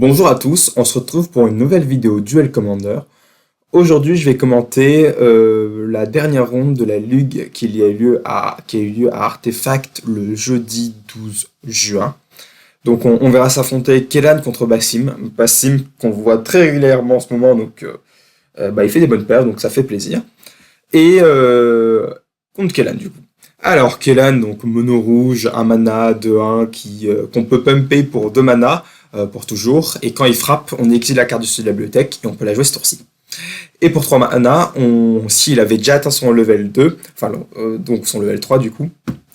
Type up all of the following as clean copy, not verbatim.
Bonjour à tous, on se retrouve pour une nouvelle vidéo Duel Commander. Aujourd'hui, je vais commenter la dernière ronde de la Ligue qui a eu lieu à Artefact le jeudi 12 juin. Donc on verra s'affronter Kellan contre Bassim. Bassim qu'on voit très régulièrement en ce moment, donc il fait des bonnes paires, donc ça fait plaisir. Et contre Kellan du coup. Alors Kellan, donc mono rouge, 1 mana, 2-1, qu'on peut pumper pour 2 mana, pour toujours, et quand il frappe, on exile la carte dessus de la bibliothèque, et on peut la jouer ce tour-ci. Et pour 3 mana, s'il avait déjà atteint son level 2, donc son level 3 du coup,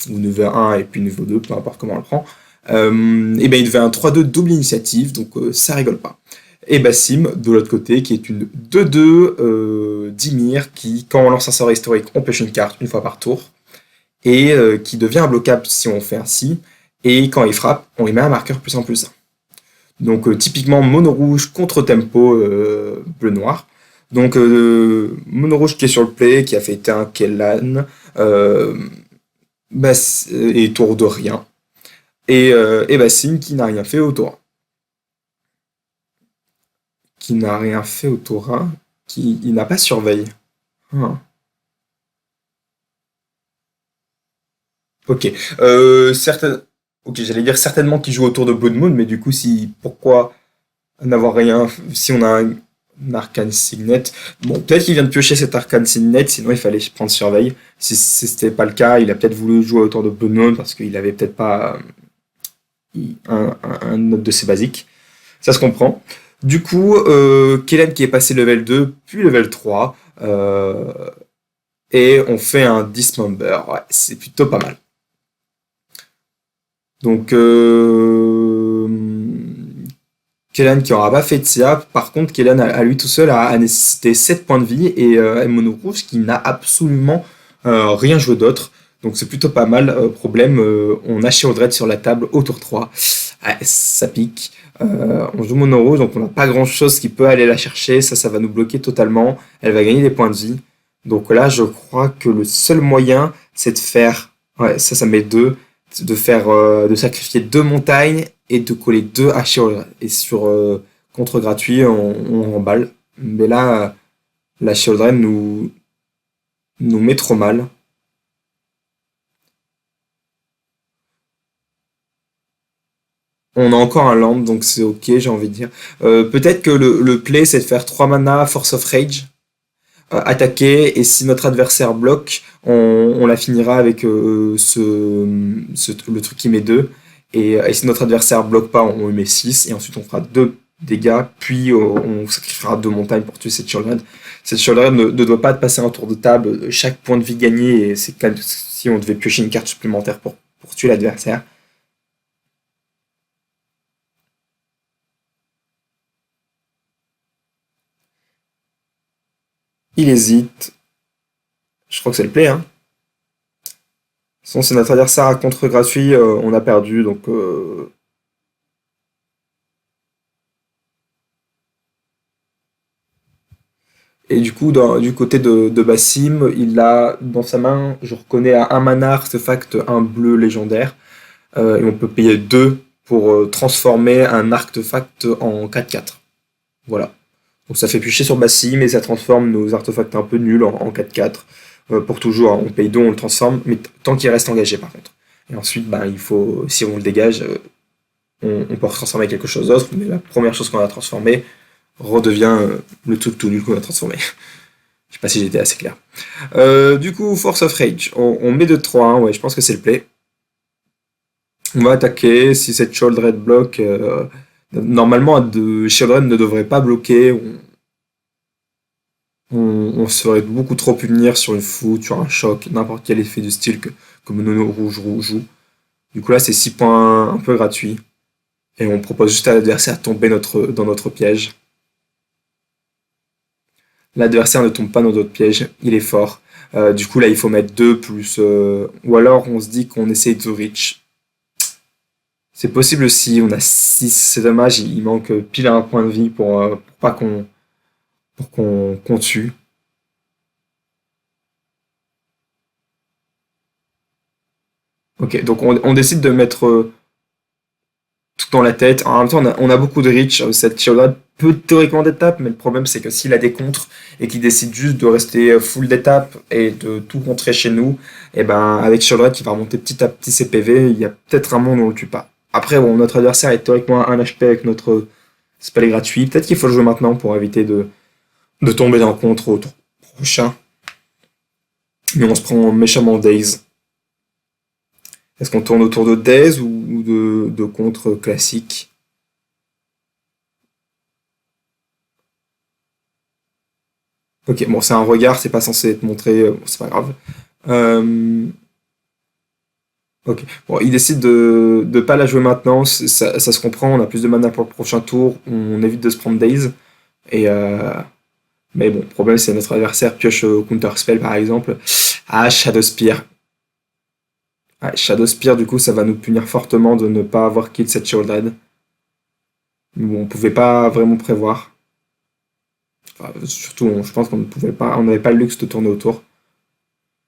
ou niveau 1 et puis niveau 2, peu importe comment on le prend, et ben il devait un 3-2 double initiative, donc ça rigole pas. Et Bassim, de l'autre côté, qui est une 2-2 Dimir, qui, quand on lance un sort historique, on pêche une carte une fois par tour, et qui devient imbloquable si on fait ainsi, et quand il frappe, on lui met un marqueur +1/+1. Donc typiquement mono rouge contre tempo bleu-noir. Donc mono rouge qui est sur le play, qui a fait un Kellan, euh, et tour de rien. Et Bassim qui n'a rien fait au tour 1. Qui n'a rien fait au tour 1, il n'a pas surveillé. Ah. Ok. Certaines... Ok, j'allais dire certainement qu'il joue autour de Blood Moon, mais du coup, pourquoi n'avoir rien si on a un Arcane Signet? Bon, peut-être qu'il vient de piocher cet Arcane Signet, sinon il fallait prendre Surveille. Si c'était pas le cas, il a peut-être voulu jouer autour de Blood Moon parce qu'il avait peut-être pas un autre de ses basiques. Ça se comprend. Du coup, Kellan qui est passé level 2, puis level 3, et on fait un Dismember. Ouais, c'est plutôt pas mal. Donc, Kellan qui aura pas fait de CA. Par contre, Kellan à lui tout seul a nécessité 7 points de vie et Mono Rouge qui n'a absolument rien joué d'autre. Donc c'est plutôt pas mal. Problème, on a Shieldred sur la table au tour 3. Ah, ça pique. On joue Mono Rouge, donc on n'a pas grand chose qui peut aller la chercher. Ça va nous bloquer totalement. Elle va gagner des points de vie. Donc là, je crois que le seul moyen, c'est de faire. Ouais, ça met 2 de sacrifier 2 montagnes et de coller 2 Ashioldred. Et sur contre gratuit, on remballe. Mais là, la Shieldred nous met trop mal. On a encore un land, donc c'est ok, j'ai envie de dire. Peut-être que le play, c'est de faire 3 mana Force of Rage, attaquer, et si notre adversaire bloque, on la finira avec le truc qui met 2. Et si notre adversaire bloque pas, on lui met 6, et ensuite on fera 2 dégâts, puis on sacrifiera 2 montagnes pour tuer cette Shieldred. Cette Shieldred ne doit pas passer un tour de table, chaque point de vie gagné, et c'est comme si on devait piocher une carte supplémentaire pour tuer l'adversaire. Il hésite, je crois que c'est le play, hein. Sinon, c'est notre adversaire à contre gratuit, on a perdu, donc et du coup, du côté de Bassim, il a dans sa main, je reconnais à un mana artefact, un bleu légendaire. Et on peut payer 2 pour transformer un artefact en 4/4. Voilà. Donc ça fait piocher sur Bassim et ça transforme nos artefacts un peu nuls en 4/4. Pour toujours, hein. On paye 2, on le transforme, mais tant qu'il reste engagé par contre. Et ensuite, il faut, si on le dégage, on peut transformer quelque chose d'autre, mais la première chose qu'on a transformée redevient le truc tout nul qu'on a transformé. Je sais pas si j'étais assez clair. Du coup, Force of Rage, on met 2-3, ouais, je pense que c'est le play. On va attaquer, si cette Shieldred bloque, normalement, Shieldred ne devrait pas bloquer, on se ferait beaucoup trop punir sur une foudre, sur un choc, n'importe quel effet de style comme Nono Rouge joue. Du coup là, c'est 6 points un peu gratuits, et on propose juste à l'adversaire de tomber dans notre piège. L'adversaire ne tombe pas dans notre piège, il est fort. Du coup là, il faut mettre 2 plus... ou alors on se dit qu'on essaye de reach. C'est possible aussi, on a 6, c'est dommage, il manque pile à un point de vie pour pas qu'on tue. Ok, donc on décide de mettre dans la tête. En même temps, on a beaucoup de reach. Cette Sheoldred peut théoriquement d'étape, mais le problème c'est que s'il a des contres et qu'il décide juste de rester full d'étape et de tout contrer chez nous, et ben avec Sheoldred qui va remonter petit à petit ses PV, il y a peut-être un monde où on le tue pas. Après, bon, notre adversaire est théoriquement à 1 HP avec notre spell gratuit. Peut-être qu'il faut le jouer maintenant pour éviter de tomber dans le contre au tour prochain. Mais on se prend méchamment Daze. Est-ce qu'on tourne autour de Daze ou de contre classique? Ok, bon, c'est un regard, c'est pas censé être montré, bon, c'est pas grave. Euh, ok, bon, il décide de pas la jouer maintenant, ça se comprend, on a plus de mana pour le prochain tour, on évite de se prendre Daze. Et mais bon, le problème c'est notre adversaire pioche au Counter Spell par exemple. Ah, Shadow Spear. Ah, Shadow Spear, du coup, ça va nous punir fortement de ne pas avoir kill cette Sheoldred. Bon, on pouvait pas vraiment prévoir. Enfin, surtout, je pense qu'on ne pouvait pas, on n'avait pas le luxe de tourner autour.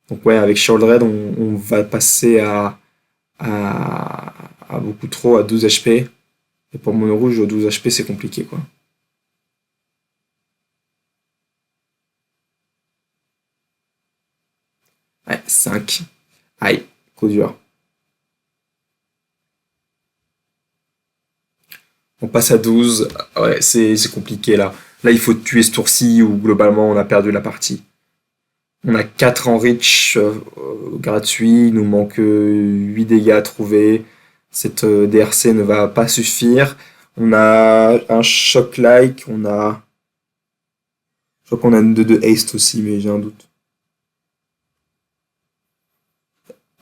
Donc ouais, avec Sheoldred, on va passer à, à beaucoup trop, à 12 HP. Et pour Mono Rouge, 12 HP, c'est compliqué, quoi. Ouais, 5. Aïe, coup dur. On passe à 12. Ouais, c'est compliqué, là. Là, il faut tuer ce tour-ci, ou globalement, on a perdu la partie. On a 4 en reach gratuit, il nous manque 8 dégâts à trouver. Cette DRC ne va pas suffire. On a un shock-like, je crois qu'on a une 2 de haste aussi, mais j'ai un doute.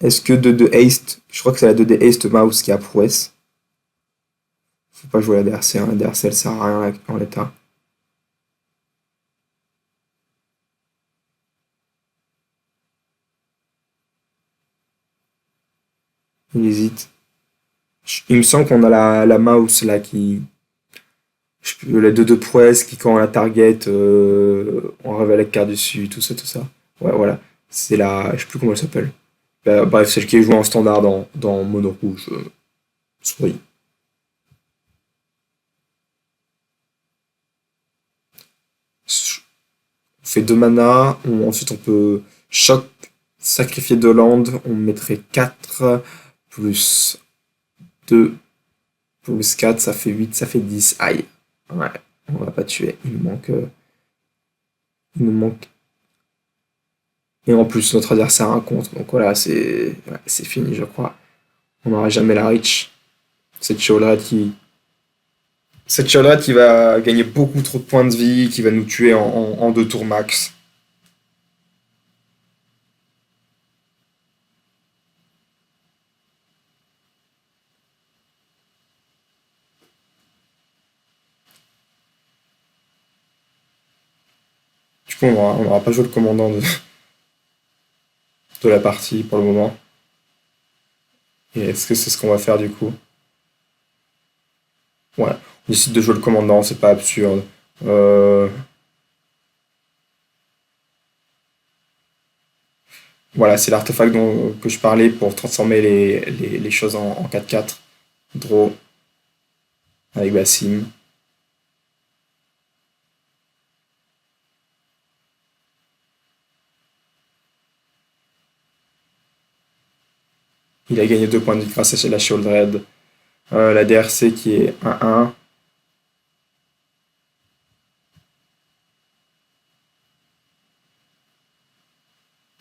Est-ce que 2 de haste, je crois que c'est la 2 de haste mouse qui a prouesse. Faut pas jouer la DRC, hein. La DRC elle sert à rien en l'état. Il hésite. Il me semble qu'on a la mouse là qui, la 2 de prouesse qui, quand on la target, on révèle la carte dessus, tout ça, tout ça. Ouais, voilà. C'est la. Je sais plus comment elle s'appelle. Bah, bref, celle qui est jouée en standard dans Mono Rouge. Souris. On fait 2 mana. Ensuite, on peut choc, sacrifier 2 land. On mettrait 4 plus 2 plus 4, ça fait 8, ça fait 10. Aïe. Ouais, on va pas tuer. Il nous manque. Et en plus, notre adversaire a un contre. Donc voilà, c'est fini, je crois. On n'aura jamais la reach. Cette Sheoldred qui va gagner beaucoup trop de points de vie, qui va nous tuer en 2 tours max. Du coup, on n'aura pas joué le commandant de la partie pour le moment. Et est-ce que c'est ce qu'on va faire du coup? Ouais, on décide de jouer le commandant, c'est pas absurde. Euh, voilà, c'est l'artefact que je parlais pour transformer les choses en 4-4. Draw avec Bassim. Il a gagné 2 points de vie grâce à la Sheoldred. La DRC qui est 1-1.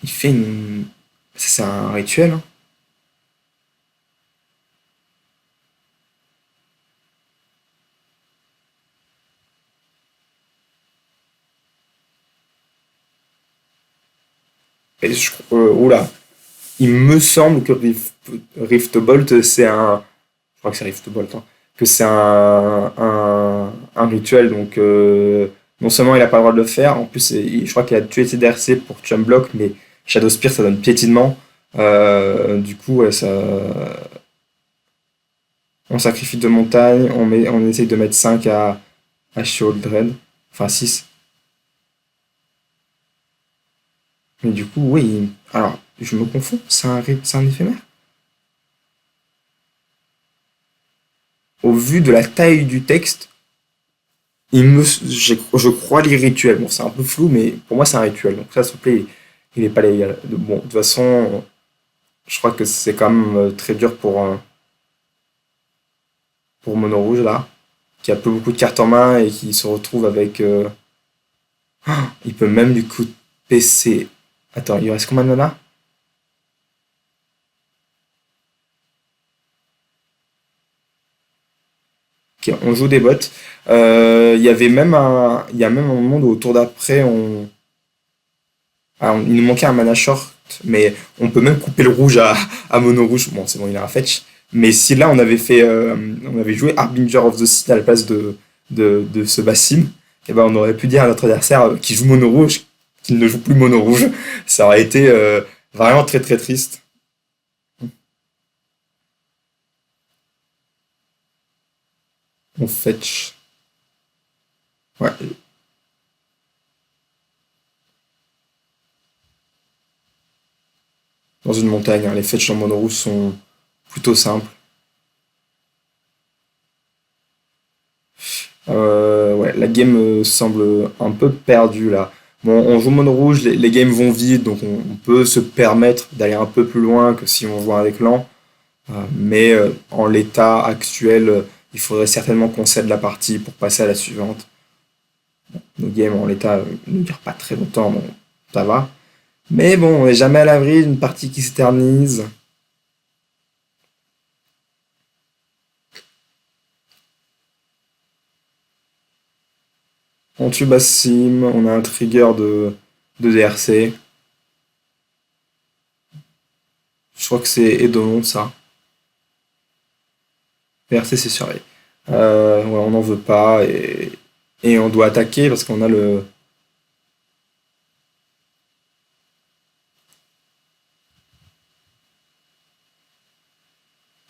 Il fait une. C'est un rituel, hein. Oula. Il me semble que Rift Bolt, c'est un. Je crois que c'est Rift Bolt, hein. Que c'est un rituel. Donc, non seulement il a pas le droit de le faire, en plus, je crois qu'il a tué ses DRC pour tuer un bloc, mais Shadow Spear, ça donne piétinement. Du coup, ouais, ça. On sacrifie 2 montagnes, on essaye de mettre 5 à Sheoldred. Enfin, 6. Mais du coup, oui. Alors, je me confonds, c'est un éphémère? au vu de la taille du texte, je crois lire rituel. Bon, c'est un peu flou, mais pour moi, c'est un rituel. Donc ça, s'il te plaît, il est pas légal. Bon, de toute façon, je crois que c'est quand même très dur pour Mono Rouge, là, qui a peu beaucoup de cartes en main et qui se retrouve avec... il peut même du coup PC. Attends, il lui reste combien de mana? Ok, on joue des bots. Il y a même un monde où au tour d'après, il nous manquait un mana short, mais on peut même couper le rouge à Mono Rouge. Bon, c'est bon, il a un fetch. Mais si là, on avait joué Harbinger of the Seed à la place de ce Bassim, et ben, on aurait pu dire à notre adversaire qui joue Mono Rouge qu'il ne joue plus Mono Rouge. Ça aurait été vraiment très très triste. On fetch. Ouais, dans une montagne, hein. Les fetch en Mono Rouge sont plutôt simples. Ouais, la game semble un peu perdue là. Bon, on joue mono rouge, les games vont vite, donc on peut se permettre d'aller un peu plus loin que si on joue avec l'an. Mais en l'état actuel, il faudrait certainement qu'on cède la partie pour passer à la suivante. Nos games en l'état ne durent pas très longtemps, bon, ça va. Mais bon, on n'est jamais à l'abri d'une partie qui s'éternise. On tue Bassim, on a un trigger de DRC. Je crois que c'est Edonon, ça. DRC, c'est surveillé. Ouais, on n'en veut pas et on doit attaquer parce qu'on a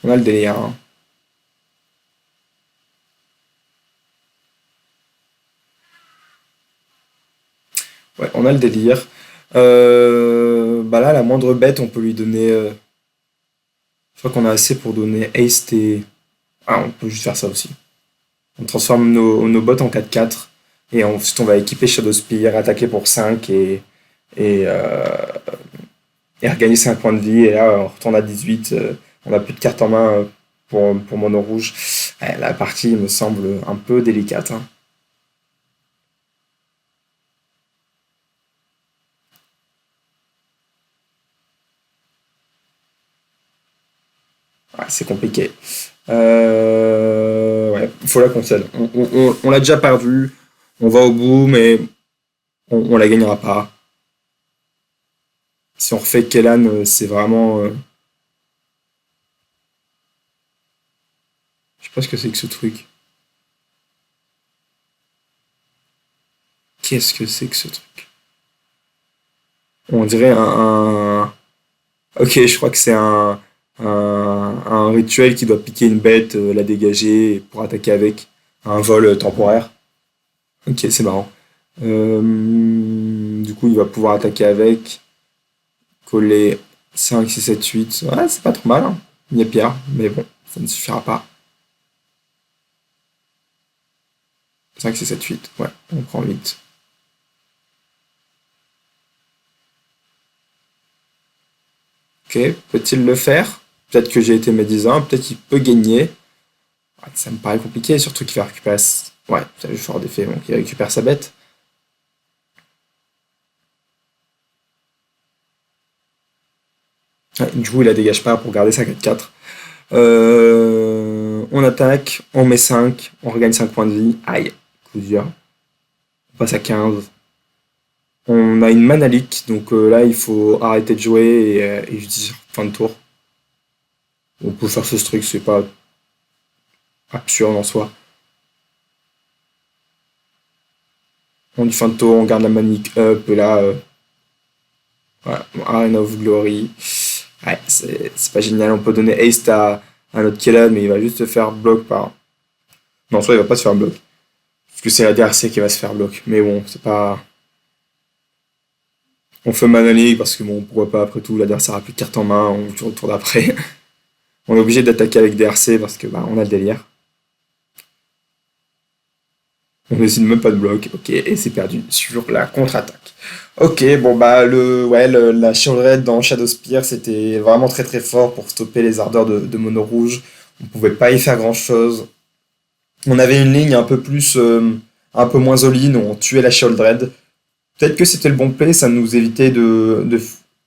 on a le délire, hein. Ouais, on a le délire. Bah là, la moindre bête, on peut lui donner. Je crois qu'on a assez pour donner haste et. Ah, on peut juste faire ça aussi. On transforme nos bots en 4-4 et ensuite on va équiper Shadow Spear, attaquer pour 5 et, et regagner 5 points de vie. Et là, on retourne à 18. On a plus de cartes en main pour mono rouge. Ouais, la partie me semble un peu délicate, hein. Ouais, c'est compliqué. Ouais, il faut la concède. On l'a déjà perdu. On va au bout, mais on la gagnera pas. Si on refait Kellan, c'est vraiment. Je sais pas ce que c'est que ce truc. Qu'est-ce que c'est que ce truc? On dirait ok, je crois que c'est un rituel qui doit piquer une bête, la dégager pour attaquer avec un vol temporaire. Ok, c'est marrant. Du coup, il va pouvoir attaquer avec, coller 5, 6, 7, 8. Ouais, c'est pas trop mal, hein. Il y a pire, mais bon, ça ne suffira pas. 5, 6, 7, 8. Ouais, on prend 8. Ok, peut-il le faire? Peut-être que j'ai été médisant, peut-être qu'il peut gagner. Ouais, ça me paraît compliqué, surtout qu'il va récupérer. Ouais, ça va fort d'effet, donc il récupère sa bête. Ouais, du coup, il la dégage pas pour garder sa 4-4. On attaque, on met 5, on regagne 5 points de vie. Aïe, coup dur. On passe à 15. On a une mana leak, donc là, il faut arrêter de jouer et utiliser fin de tour. On peut faire ce truc, c'est pas absurde en soi. On dit fin de tour, on garde la manique up, et là, voilà, Arena of Glory. Ouais, c'est pas génial. On peut donner haste à notre Kellan, mais il va juste se faire bloc par. Non, soit il va pas se faire bloc. Parce que c'est la DRC qui va se faire bloc. Mais bon, c'est pas. On fait Mana League parce que bon, pourquoi pas, après tout, la DRC a plus de cartes en main, on tour d'après. On est obligé d'attaquer avec DRC parce que bah, on a le délire. On décide même pas de bloc, ok, et c'est perdu sur la contre-attaque. Ok, bon bah la Shield Red dans Shadowspear c'était vraiment très très fort pour stopper les ardeurs de Mono Rouge. On pouvait pas y faire grand chose. On avait une ligne un peu plus, un peu moins all-in, où on tuait la Shield Red. Peut-être que c'était le bon play, ça nous évitait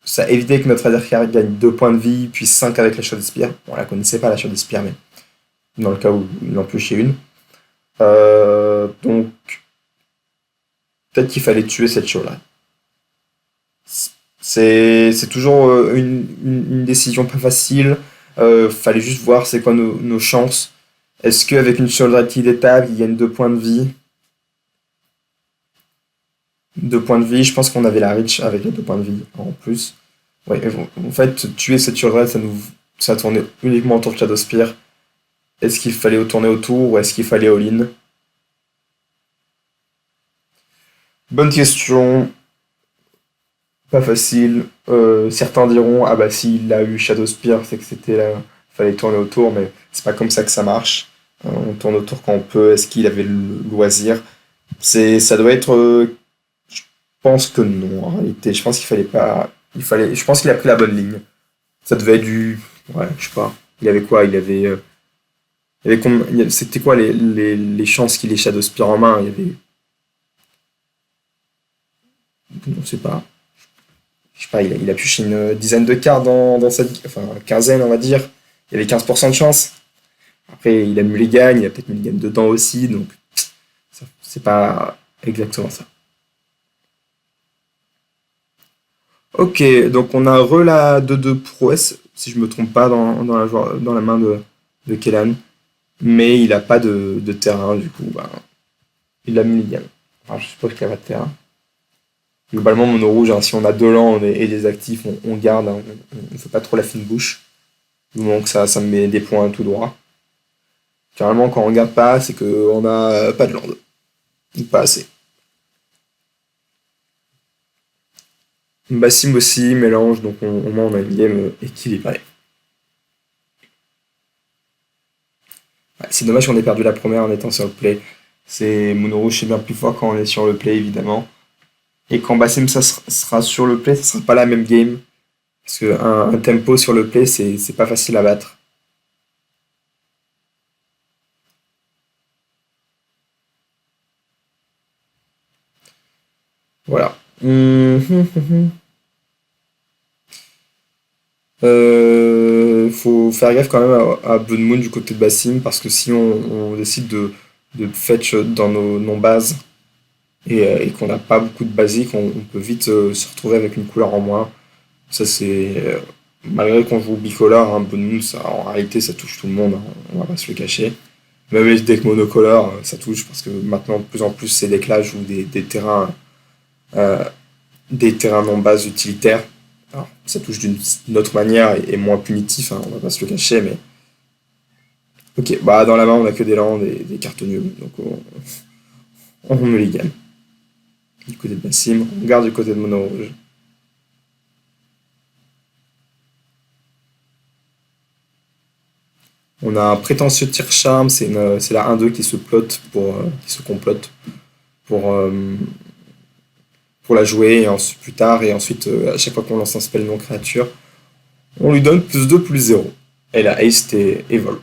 ça évitait que notre adversaire gagne 2 points de vie, puis 5 avec la Shadowspear. Bon, on la connaissait pas la Shadowspear, mais dans le cas où il en piochait une. Donc, peut-être qu'il fallait tuer cette show-là. C'est toujours une décision pas facile. Fallait juste voir c'est quoi nos chances. Est-ce qu'avec une show qui d'étape, il gagne 2 points de vie? 2 points de vie, je pense qu'on avait la reach avec les 2 points de vie en plus. Ouais, en fait, tuer cette show ça tournait uniquement autour de Shadowspear. Est-ce qu'il fallait tourner autour ou est-ce qu'il fallait all-in? Bonne question. Pas facile. Certains diront, ah bah s'il a eu Shadowspear, c'est que c'était là, fallait tourner autour, mais c'est pas comme ça que ça marche. On tourne autour quand on peut. Est-ce qu'il avait le loisir? Ça doit être. Je pense que non, en réalité. Je pense qu'il fallait pas. Je pense qu'il a pris la bonne ligne. Ça devait être du. Ouais, je sais pas. Il avait quoi? C'était quoi les chances qu'il ait Shadowspear en main? Il y avait. On sait pas. Je sais pas, il a pioché une dizaine de cartes dans cette. Enfin, quinzaine, on va dire. Il y avait 15% de chance. Après, il a mulligan, il a peut-être mulligan dedans aussi, donc c'est pas exactement ça. Ok, donc on a la 2-2 prouesse, si je me trompe pas, dans la main de Kellan. Mais il a pas de terrain, du coup, bah, il a mulligan. Enfin, je suppose qu'il n'y a pas de terrain. Globalement, mono rouge, hein, si on a deux lands et des actifs, on garde, hein, on ne fait pas trop la fine bouche. Du moment que ça me met des points tout droit. Généralement, quand on regarde pas, c'est qu'on n'a pas de land. Ou pas assez. Bassim aussi, mélange, donc au moins on a une game équilibrée. Ouais, c'est dommage qu'on ait perdu la première en étant sur le play. Mono rouge, c'est bien plus fort quand on est sur le play, évidemment. Et quand Bassim sera sur le play, ce sera pas la même game. Parce qu'un tempo sur le play, c'est pas facile à battre. Voilà. Faut faire gaffe quand même à Blood Moon du côté de Bassim parce que si on décide de fetch dans nos bases et qu'on n'a pas beaucoup de basiques, on peut vite se retrouver avec une couleur en moins. Ça c'est malgré qu'on joue bicolore, hein, Blood Moon, en réalité ça touche tout le monde, hein, on va pas se le cacher. Même les decks monocolores, ça touche parce que maintenant de plus en plus c'est des clashs ou euh, des terrains non base utilitaires. Alors, ça touche d'une autre manière et moins punitif, hein, on va pas se le cacher, mais. Ok, bah dans la main on a que des landes et des cartes nulles, donc on me les gagne. Du côté de Bassim, on garde du côté de Mono Rouge. On a un prétentieux tir charme, c'est la 1-2 qui se plotte qui se complote pour, euh, pour la jouer et ensuite, plus tard, et ensuite à chaque fois qu'on lance un spell non créature, on lui donne +2, +0. Et la haste et vol.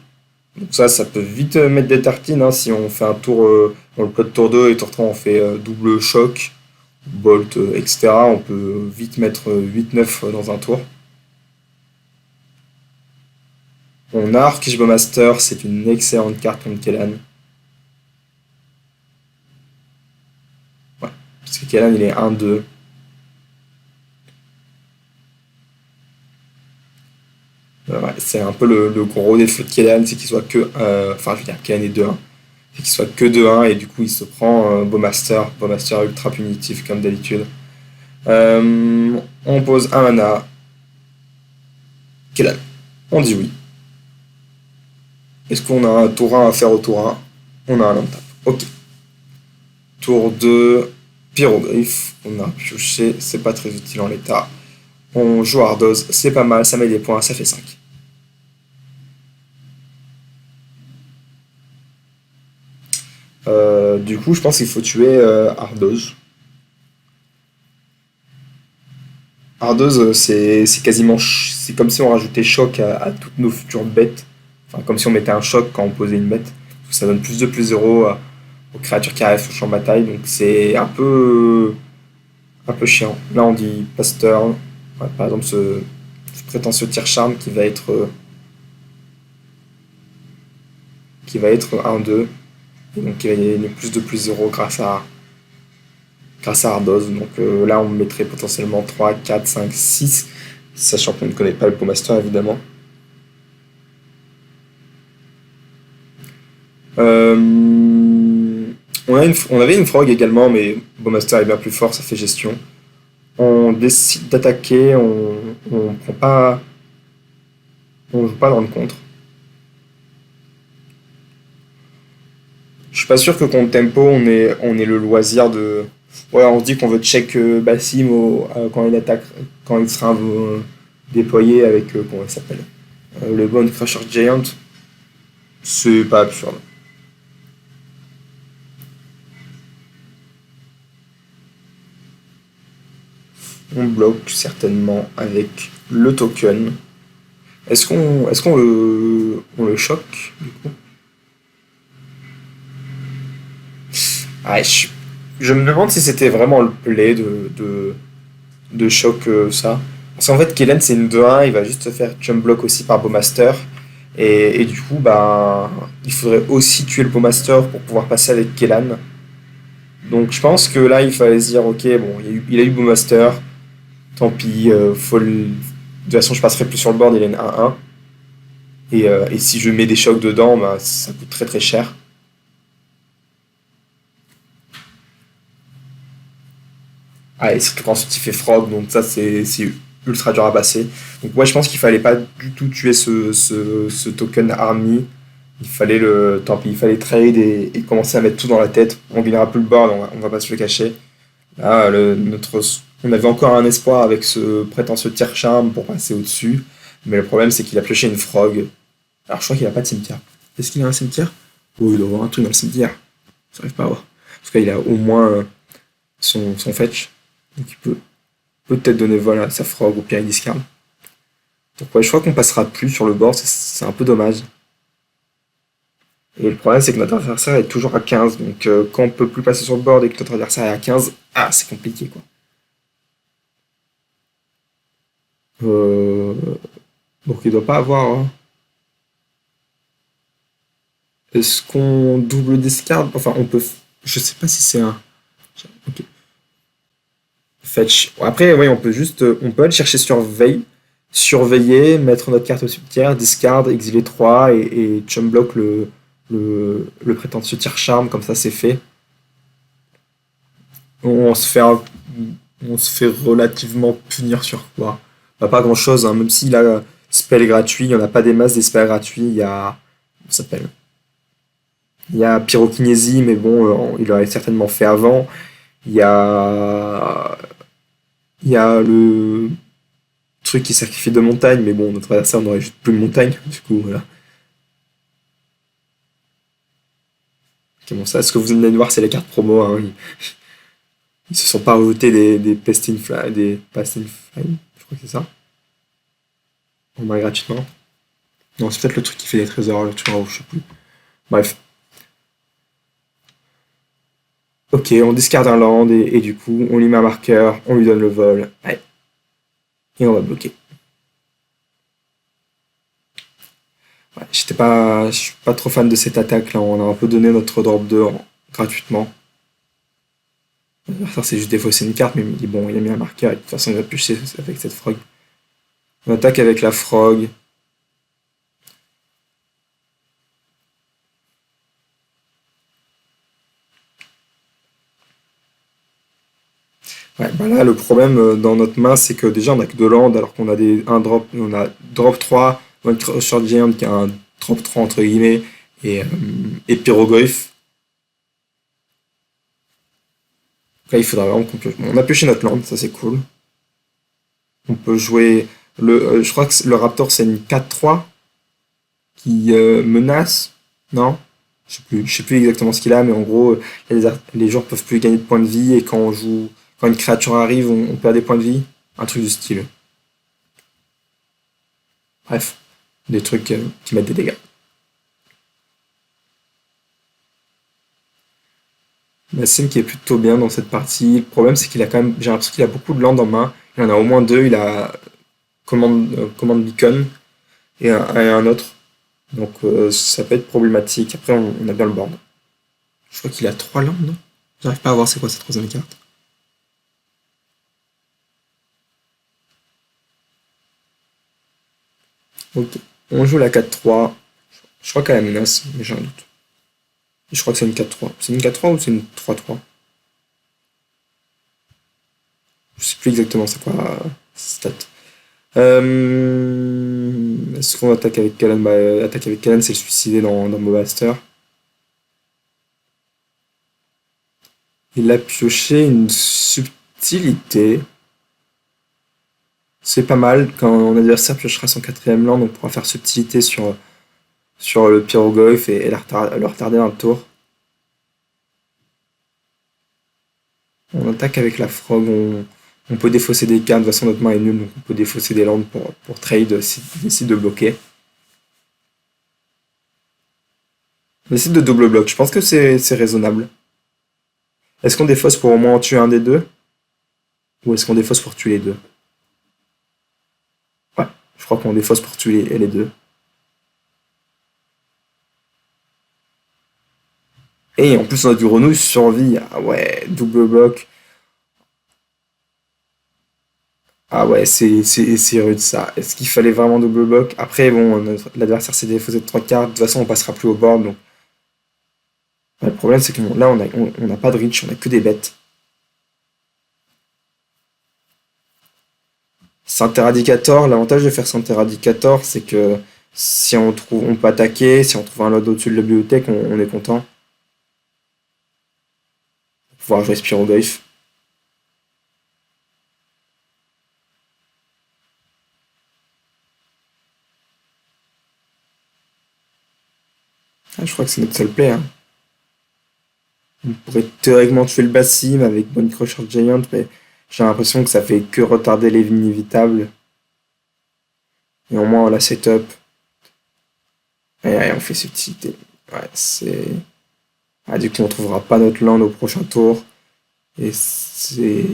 Donc ça peut vite mettre des tartines, hein, si on fait un tour, on le plot tour 2 et tour 3 on fait double choc, bolt, etc. On peut vite mettre 8-9 dans un tour. On a Archibald Master, c'est une excellente carte contre Kellan. Ouais, parce que Kellan il est 1-2. Ouais, c'est un peu le gros défaut de Kellan, c'est qu'il soit que. Enfin, je veux dire, Kellan est 2-1. C'est qu'il soit que 2-1 et du coup il se prend Bowmaster. Bowmaster ultra punitif comme d'habitude. On pose un mana. Kellan. On dit oui. Est-ce qu'on a un tour 1 à faire au tour 1? On a un land tap. Ok. Tour 2. Pyroglyph. On a pioché. C'est pas très utile en l'état. On joue Ardoz. C'est pas mal. Ça met des points. Ça fait 5. Du coup, je pense qu'il faut tuer Ardoz. Ardoz, c'est quasiment. C'est comme si on rajoutait choc à toutes nos futures bêtes. Enfin, comme si on mettait un choc quand on posait une bête. Ça donne plus de plus 0 aux créatures qui arrivent sur le champ de bataille. Donc c'est un peu chiant. Là, on dit Pasteur. Ouais, par exemple, ce prétentieux tir charme qui va être 1-2. Et donc qui va gagner plus de plus 0 grâce à Ardoz. Donc là, on mettrait potentiellement 3, 4, 5, 6, sachant qu'on ne connaît pas le Bowmaster évidemment. Euh, on avait une frog également, mais Bowmaster est bien plus fort, ça fait gestion. On décide d'attaquer, on prend pas, on joue pas dans le contre. Je suis pas sûr que contre tempo, on ait le loisir de. Ouais, on se dit qu'on veut check Bassim quand il attaque, quand il sera déployé avec, comment il s'appelle, le Bone Crusher Giant. C'est pas absurde. On bloque certainement avec le token. Est-ce qu'on le choque du coup? Ah, je me demande si c'était vraiment le play de choc ça. Parce qu'en fait, Kellen c'est une 2-1, il va juste se faire jump block aussi par Bowmaster. Et du coup, bah, il faudrait aussi tuer le Bowmaster pour pouvoir passer avec Kellan. Donc je pense que là, il fallait se dire, ok, bon, il a eu Bowmaster, tant pis, de toute façon, je passerai plus sur le board, il est 1-1. Et si je mets des chocs dedans, bah, ça coûte très très cher. Ah, et surtout qu'ensuite il fait Frog, donc ça c'est ultra dur à passer. Donc ouais, je pense qu'il fallait pas du tout tuer ce token Army. Il fallait tant pis, il fallait trade et commencer à mettre tout dans la tête. On gagnera plus le board, on va pas se le cacher. Là, on avait encore un espoir avec ce prétentieux tiers charme pour passer au-dessus. Mais le problème, c'est qu'il a pioché une frog. Alors, je crois qu'il a pas de cimetière. Est-ce qu'il a un cimetière? Oh, il doit avoir un truc dans le cimetière. J'arrive pas à voir. En tout cas, il a au moins son fetch. Donc, il peut-être donner vol à sa frog ou pire il discard. Donc, ouais, je crois qu'on passera plus sur le board. C'est un peu dommage. Et le problème, c'est que notre adversaire est toujours à 15. Donc, quand on peut plus passer sur le board et que notre adversaire est à 15, ah, c'est compliqué, quoi. Euh, donc, il doit pas avoir, hein. Est-ce qu'on double discard? Enfin, on peut. Je sais pas si c'est un. Ok. Fetch. Après, oui, on peut juste. On peut aller chercher surveille. Surveiller, mettre notre carte au cimetière, discard, exiler 3 et chum block le prétentieux tir charme, comme ça c'est fait. On se fait, on se fait relativement punir sur quoi? Bah, pas grand chose, hein, même s'il a spell gratuit, il n'y en a pas des masses des spells gratuits, il y a. Comment ça s'appelle? Il y a pyrokinésie, mais bon, il l'aurait certainement fait avant. Il y a. Il y a le truc qui sacrifie deux montagnes, mais bon, notre adversaire n'aurait juste plus de montagnes, du coup, voilà. Ok, bon, ça, ce que vous venez de voir, c'est les cartes promo, hein. Ils se sont pas rajoutés des Pestin Fly, des Pestin Fly, je crois que c'est ça. Au moins gratuitement. Non, c'est peut-être le truc qui fait des trésors, le truc, je sais plus. Bref. Ok, on discarde un land et du coup, on lui met un marqueur, on lui donne le vol. Ouais. Et on va bloquer. Ouais, je suis pas trop fan de cette attaque là. On a un peu donné notre drop 2 gratuitement. Ça, c'est juste défausser une carte, mais il dit bon, il a mis un marqueur et de toute façon, il va piocher avec cette frog. On attaque avec la frog. Ouais, bah là, le problème dans notre main, c'est que déjà, on a que deux landes, alors qu'on a un drop, on a drop 3, One Short Giant qui a un drop 3 entre guillemets, et Pyroglyph. Là, il faudra vraiment qu'on pioche. Bon, on a pioché notre land, ça c'est cool. On peut jouer. Je crois que le Raptor, c'est une 4-3 qui menace. Non? Je sais plus exactement ce qu'il a, mais en gros, les joueurs peuvent plus gagner de points de vie et quand une créature arrive, on perd des points de vie. Un truc du style. Bref, des trucs qui mettent des dégâts. Nassim qui est plutôt bien dans cette partie. Le problème, c'est qu'il a quand même, j'ai l'impression qu'il a beaucoup de landes en main. Il en a au moins deux. Il a Command Beacon et un autre. Donc ça peut être problématique. Après, on a bien le board. Je crois qu'il a trois landes, non? J'arrive pas à voir c'est quoi cette troisième carte. Ok. On joue la 4-3. Je crois qu'elle a menace, mais j'ai un doute. Je crois que c'est une 4-3. C'est une 4-3 ou c'est une 3-3? Je sais plus exactement c'est quoi stat. Est-ce qu'on attaque avec Kalan? Bah, attaque avec Kalan, c'est le suicider dans Mobaster. Il a pioché une subtilité. C'est pas mal. Quand mon adversaire piochera son quatrième land, on pourra faire subtilité sur le Pyroglyph et le retarder un tour. On attaque avec la Frog, on peut défausser des cartes, de toute façon notre main est nulle, donc on peut défausser des landes pour trade s'il décide de bloquer. On décide de double bloc, je pense que c'est raisonnable. Est-ce qu'on défausse pour au moins en tuer un des deux? Ou est-ce qu'on défausse pour tuer les deux? Ouais, je crois qu'on défausse pour tuer les deux. Et en plus on a du renouille survie, ah ouais, double bloc. Ah ouais, c'est rude ça. Est-ce qu'il fallait vraiment double bloc? Après, bon, l'adversaire s'est défaussé de 3 cartes. De toute façon, on passera plus au board. Donc, ouais, le problème, c'est que là, on n'a pas de reach, on a que des bêtes. Interadicator, l'avantage de faire Interadicator, c'est que si on trouve, on peut attaquer. Si on trouve un lot au-dessus de la bibliothèque, on est content. Pouvoir jouer Spiroglyph. Ah, je crois que c'est notre seul play, hein. On pourrait théoriquement tuer le Bassim avec Bonne Crusher Giant, mais j'ai l'impression que ça fait que retarder les vies inévitables. Et au moins on la setup. Et on fait subtilité. Ouais, c'est. Ah, du coup, on trouvera pas notre land au prochain tour. Et c'est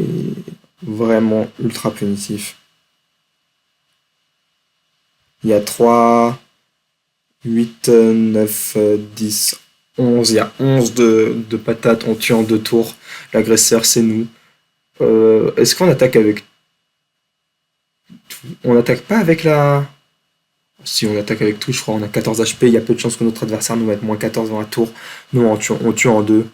vraiment ultra punitif. Il y a 3, 8, 9, 10, 11. Il y a 11 de patates. On tue en deux tours. L'agresseur, c'est nous. Est-ce qu'on attaque avec tout? On n'attaque pas avec la. Si on attaque avec tout, je crois, on a 14 HP. Il y a peu de chances que notre adversaire nous mette moins 14 dans la tour. Nous, on tue en deux.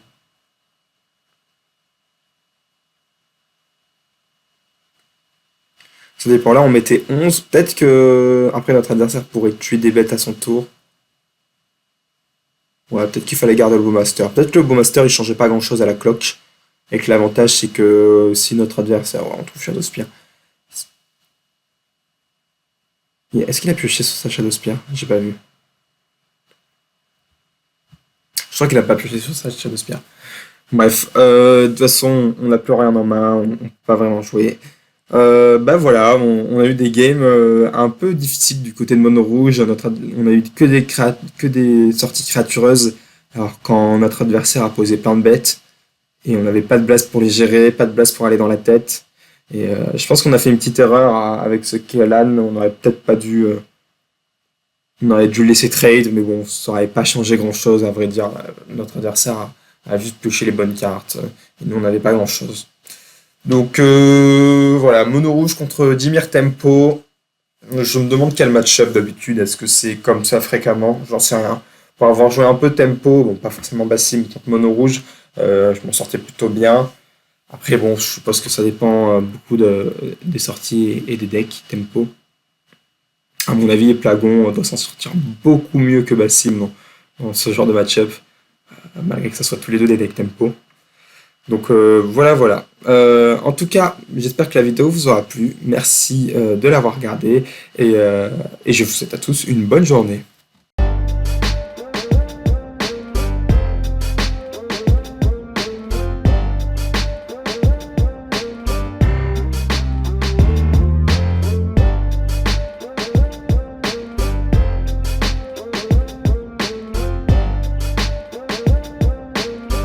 Ça dépend. Là, on mettait 11. Peut-être que après notre adversaire pourrait tuer des bêtes à son tour. Ouais, peut-être qu'il fallait garder le Bowmaster. Peut-être que le Bowmaster il changeait pas grand-chose à la cloque. Et que l'avantage c'est que si notre adversaire, ouais, on trouve Shadowspear. Est-ce qu'il a pioché sur sa Shadowspear? J'ai pas vu. Je crois qu'il a pas pioché sur sa Shadowspear. Bref, de toute façon, on n'a plus rien en main, on peut pas vraiment jouer. Bah voilà, on a eu des games un peu difficiles du côté de Mono Rouge. On a eu que des sorties créatureuses. Alors quand notre adversaire a posé plein de bêtes et on n'avait pas de blast pour les gérer, pas de blast pour aller dans la tête. Et je pense qu'on a fait une petite erreur avec ce Kellan. On aurait peut-être pas dû, on aurait dû laisser trade, mais bon, ça aurait pas changé grand-chose à vrai dire. Notre adversaire a juste pioché les bonnes cartes et nous on n'avait pas grand-chose. Donc voilà, Mono Rouge contre Dimir Tempo. Je me demande quel match-up d'habitude. Est-ce que c'est comme ça fréquemment? J'en sais rien. Pour avoir joué un peu Tempo, bon pas forcément Bassim contre Mono Rouge, je m'en sortais plutôt bien. Après bon, je suppose que ça dépend beaucoup des sorties et des decks Tempo. À mon avis, Plagon doit s'en sortir beaucoup mieux que Bassim dans ce genre de match-up, malgré que ce soit tous les deux des decks Tempo. Donc voilà. En tout cas, j'espère que la vidéo vous aura plu. Merci de l'avoir regardé et je vous souhaite à tous une bonne journée.